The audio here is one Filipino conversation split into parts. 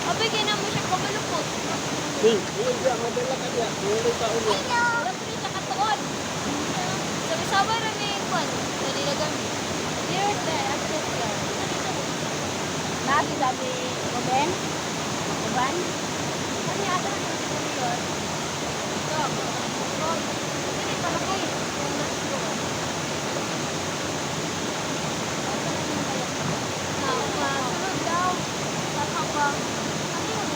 Abay, kaya na mo siya pamalupot. Hindi siya, madala ka niya. Hindi pa ulit. Wala po rin siya katuon. Sabi-sabay rin may kwan. Dali na gamit. Here, there, access there. Nasi sabi Ruben? Ruben? Ano yata na yung superior? Ito. Hindi pa laki. Sunod daw. Tatapang. Ano yun?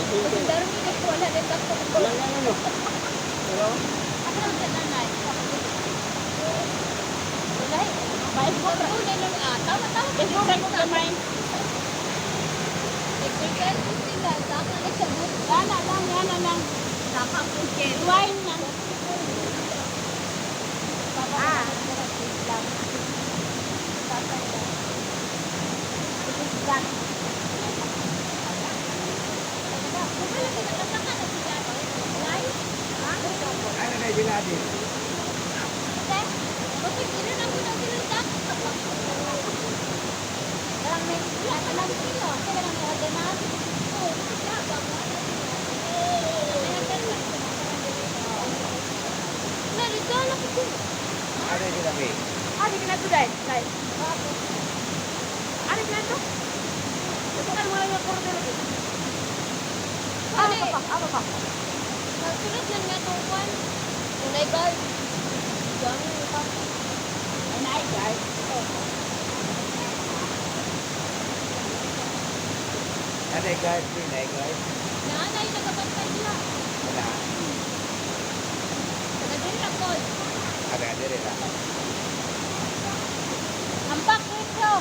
Kasi daro mo yung wala din ako. Wala nga ano. Pero, Ako lang sa nanay. Wala eh. Bahay mo ko na lang. Tama-tama. Isuran mo kamay. Exercise ko sila. Saka na sa bus. Yana lang. Saka ko kero. Wine lang. Ah. ano na yung binadi? Bakit sila na muna sila sa Parang may lahat lang sila. Kaya lang may aganan. Oo, siya. Narito lang ko. Ano yung binadi? Ano ka na to dahil? Ano ka na to? Ito ka naman yung puro talaga. Ano pa? Nagsulit lang nga itong kwan. Yung naigard. Diyan yung kwan. Ay, naay, guys. Ano yung guard? Ano yung guard? Naanay, nagabantay nila. Wala. Nagadiri lang ko. Ada rin lang. Ampak dito.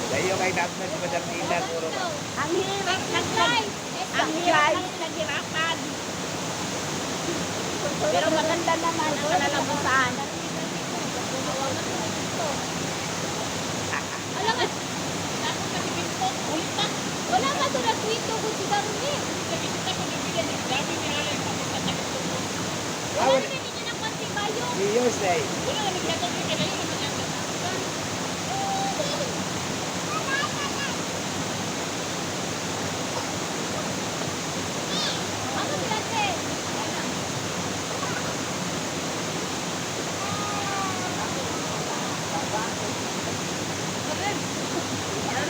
Layo kay Natman si Madam Nina. Puro ba? Ang hirap naghirapan. Pero maganda naman ang kalalabusan. Alam nga. Wala nga ito nagkwento kung si Darmi. Wala Wala. na rin niya ng pansi bayo. Years na eh. Ano sila te?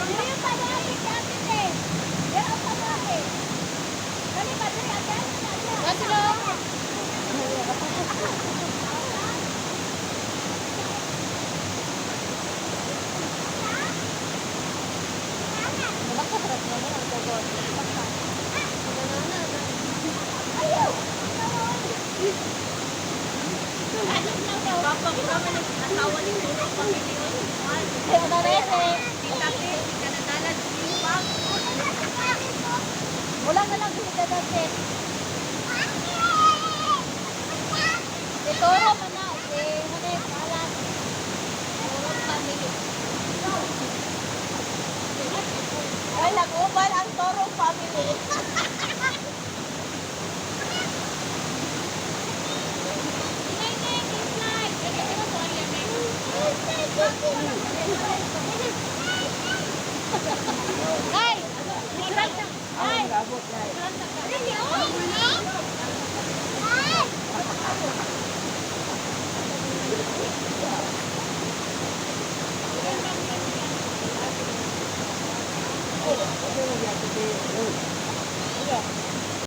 Dili yung pag-aari si ate te. Dili ang pag-aari. Dali ba? Dili ate? Kasi lang. Wala na lang kita dati. Toro man na. Hane, palas. Toro family. Ay, nag-ubal ang Toro family. Ay! Ay! Abot na eh. Ay!